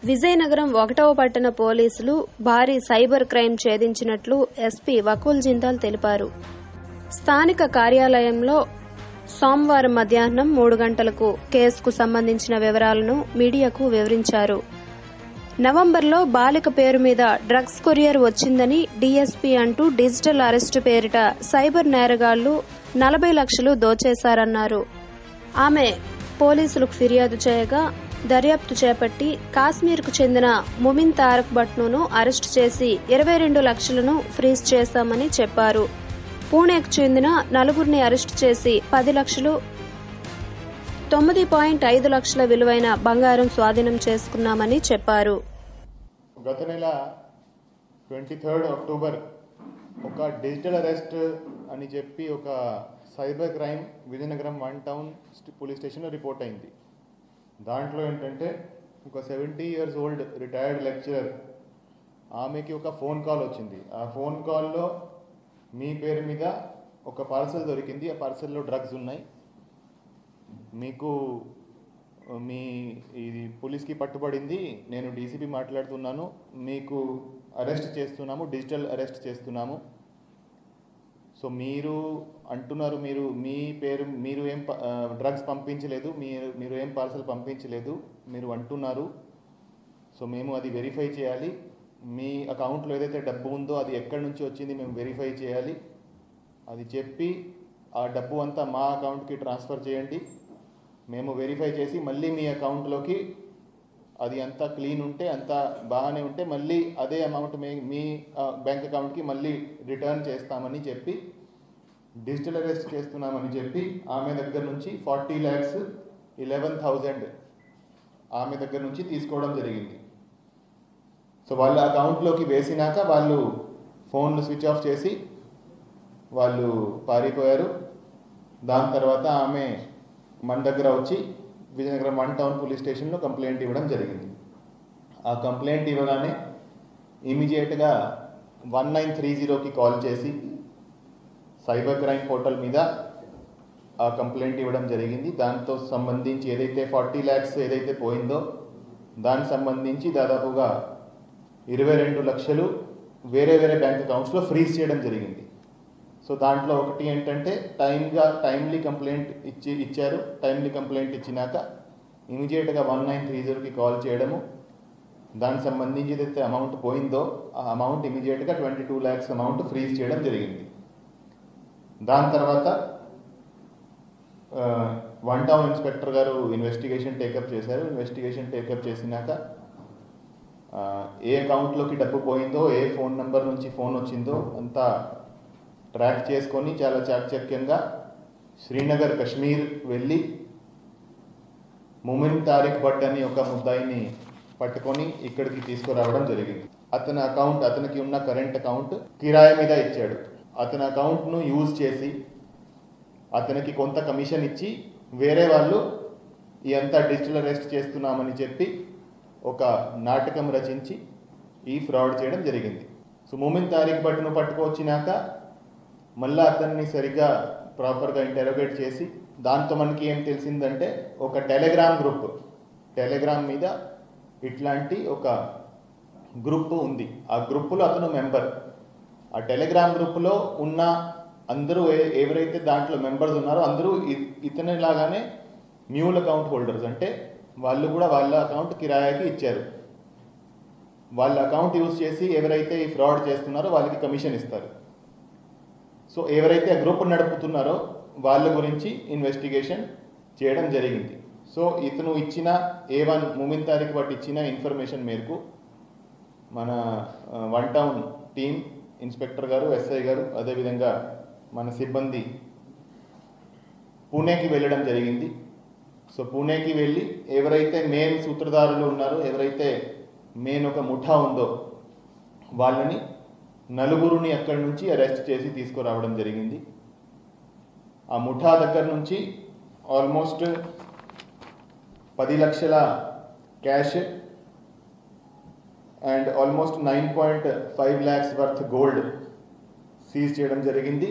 విజయనగరం 1వ పట్టణ పోలీసులు భారీ సైబర్ క్రైమ్ ఛేదించినట్లు ఎస్పీ వకుల్ జిందాల్ తెలిపారు. స్థానిక కార్యాలయంలో సోమవారం మధ్యాహ్నం 3 గంటలకు కేసుకు సంబంధించిన వివరాలను మీడియాకు వివరించారు. నవంబర్లో బాలిక పేరు మీద డ్రగ్స్ కొరియర్ వచ్చిందని డీఎస్పీ అంటూ డిజిటల్ అరెస్టు పేరిట సైబర్ నేరగాళ్లు 40 లక్షలు దోచేశారన్నారు. ఆమె పోలీసులకు ఫిర్యాదు చేయగా దర్యాప్తు చేపట్టి కాశ్మీర్కు చెందిన ముమిన్ తారక్ భట్ను అరెస్టు చేసి 22 లక్షలను ఫ్రీజ్ చేశామని చెప్పారు. పూణేకు చెందిన నలుగురిని అరెస్టు చేసి 10 లక్షలు 9.5 లక్షల విలువైన బంగారం స్వాధీనం చేసుకున్నామని చెప్పారు. గత నెల 23 అక్టోబర్ ఒక డిజిటల్ అరెస్ట్ అని చెప్పి ఒక cyber crime Vizianagaram 1 town police స్టేషన్లో రిపోర్ట్ అయింది. దాంట్లో ఏంటంటే ఒక 70 years old రిటైర్డ్ లెక్చరర్ ఆమెకి ఒక ఫోన్ కాల్ వచ్చింది. ఆ ఫోన్ కాల్లో మీ పేరు మీద ఒక పార్సల్ దొరికింది, ఆ పార్సల్లో డ్రగ్స్ ఉన్నాయి, మీకు మీ ఇది పోలీస్కి పట్టుబడింది, నేను డీసీపీ మాట్లాడుతున్నాను, మీకు అరెస్ట్ చేస్తున్నాము, డిజిటల్ అరెస్ట్ చేస్తున్నాము. సో మీరు అంటున్నారు మీరు ఏం డ్రగ్స్ పంపించలేదు, మీరు ఏం పార్సల్ పంపించలేదు మీరు అంటున్నారు. సో మేము అది వెరిఫై చేయాలి, మీ అకౌంట్లో ఏదైతే డబ్బు ఉందో అది ఎక్కడి నుంచి వచ్చింది మేము వెరిఫై చేయాలి, అది చెప్పి ఆ డబ్బు అంతా మా అకౌంట్కి ట్రాన్స్ఫర్ చేయండి, మేము వెరిఫై చేసి మళ్ళీ మీ అకౌంట్లోకి అది అంతా క్లీన్ ఉంటే అంతా బాగానే ఉంటే మళ్ళీ అదే అమౌంట్ మీ బ్యాంక్ అకౌంట్కి మళ్ళీ రిటర్న్ చేస్తామని చెప్పి డిజిటల్ అరెస్ట్ చేస్తున్నామని చెప్పి ఆమె దగ్గర నుంచి 40,11,000 ఆమె దగ్గర నుంచి తీసుకోవడం జరిగింది. సో వాళ్ళ అకౌంట్లోకి వేసినాక వాళ్ళు ఫోన్లు స్విచ్ ఆఫ్ చేసి వాళ్ళు పారిపోయారు. దాని తర్వాత ఆమె మన దగ్గర వచ్చి విజయనగరం 1 టౌన్ పోలీస్ స్టేషన్లో కంప్లైంట్ ఇవ్వడం జరిగింది. ఆ కంప్లైంట్ ఇవ్వగానే ఇమీడియట్గా 1930కి కాల్ చేసి సైబర్ క్రైమ్ పోర్టల్ మీద ఆ కంప్లైంట్ ఇవ్వడం జరిగింది. దాంతో సంబంధించి ఏదైతే 40 lakhs ఏదైతే పోయిందో దానికి సంబంధించి దాదాపుగా 22 లక్షలు వేరే బ్యాంక్ అకౌంట్స్లో ఫ్రీజ్ చేయడం జరిగింది. సో దాంట్లో ఒకటి ఏంటంటే టైమ్లీ కంప్లైంట్ ఇచ్చారు. టైమ్లీ కంప్లైంట్ ఇచ్చినాక ఇమీడియట్గా 1930కి కాల్ చేయడము, దానికి సంబంధించి ఏదైతే అమౌంట్ పోయిందో ఆ అమౌంట్ ఇమీడియట్గా 22 lakhs అమౌంట్ ఫ్రీజ్ చేయడం జరిగింది. దాని తర్వాత 1 టౌన్ ఇన్స్పెక్టర్ గారు ఇన్వెస్టిగేషన్ టేకప్ చేశారు. ఇన్వెస్టిగేషన్ టేకప్ చేసినాక ఏ అకౌంట్లోకి డబ్బు పోయిందో, ఏ ఫోన్ నెంబర్ నుంచి ఫోన్ వచ్చిందో అంతా ట్రాక్ చేసుకొని చాలా చాకచక్యంగా శ్రీనగర్ కశ్మీర్ వెళ్ళి ముమిన్ తారిక్ భట్ అని ఒక ముద్దాయిని పట్టుకొని ఇక్కడికి తీసుకురావడం జరిగింది. అతనికి ఉన్న కరెంట్ అకౌంట్ కిరాయి మీద ఇచ్చాడు. అతని అకౌంట్ను యూజ్ చేసి అతనికి కొంత కమిషన్ ఇచ్చి వేరే వాళ్ళు ఈ అంతా డిజిటల్ అరెస్ట్ చేస్తున్నామని చెప్పి ఒక నాటకం రచించి ఈ ఫ్రాడ్ చేయడం జరిగింది. సో ముమిన్ తారిక్ భట్ను పట్టుకొచ్చినాక మళ్ళీ అతన్ని సరిగ్గా ప్రాపర్గా ఇంటెరోగేట్ చేసి దాంతో మనకి ఏం తెలిసిందంటే ఒక టెలిగ్రామ్ మీద ఇట్లాంటి ఒక గ్రూప్ ఉంది. ఆ గ్రూపులో అతను మెంబర్. ఆ టెలిగ్రామ్ గ్రూప్లో ఉన్న అందరూ ఎవరైతే దాంట్లో మెంబర్స్ ఉన్నారో అందరూ ఇతని లాగానే మ్యూల్ అకౌంట్ హోల్డర్స్. అంటే వాళ్ళు కూడా వాళ్ళ అకౌంట్ కిరాయాకి ఇచ్చారు. వాళ్ళ అకౌంట్ యూజ్ చేసి ఎవరైతే ఈ ఫ్రాడ్ చేస్తున్నారో వాళ్ళకి కమిషన్ ఇస్తారు. సో ఎవరైతే ఆ గ్రూప్ నడుపుతున్నారో వాళ్ళ గురించి ఇన్వెస్టిగేషన్ చేయడం జరిగింది. సో ఇతను ఇచ్చిన A1 ముమిన్ తారిక్ భట్ ఇచ్చిన ఇన్ఫర్మేషన్ మేరకు మన 1 టౌన్ టీం ఇన్స్పెక్టర్ గారు, ఎస్ఐ గారు, అదేవిధంగా మన సిబ్బంది పూణేకి వెళ్ళడం జరిగింది. సో పూణేకి వెళ్ళి ఎవరైతే మెయిన్ సూత్రధారులు ఉన్నారో, ఎవరైతే మెయిన్ ఒక ముఠా ఉందో వాళ్ళని నలుగురిని అక్కడి నుంచి అరెస్ట్ చేసి తీసుకురావడం జరిగింది. ఆ ముఠా దగ్గర నుంచి ఆల్మోస్ట్ 10 లక్షల cash and almost 9.5 lakhs worth gold seize చేయడం జరిగింది.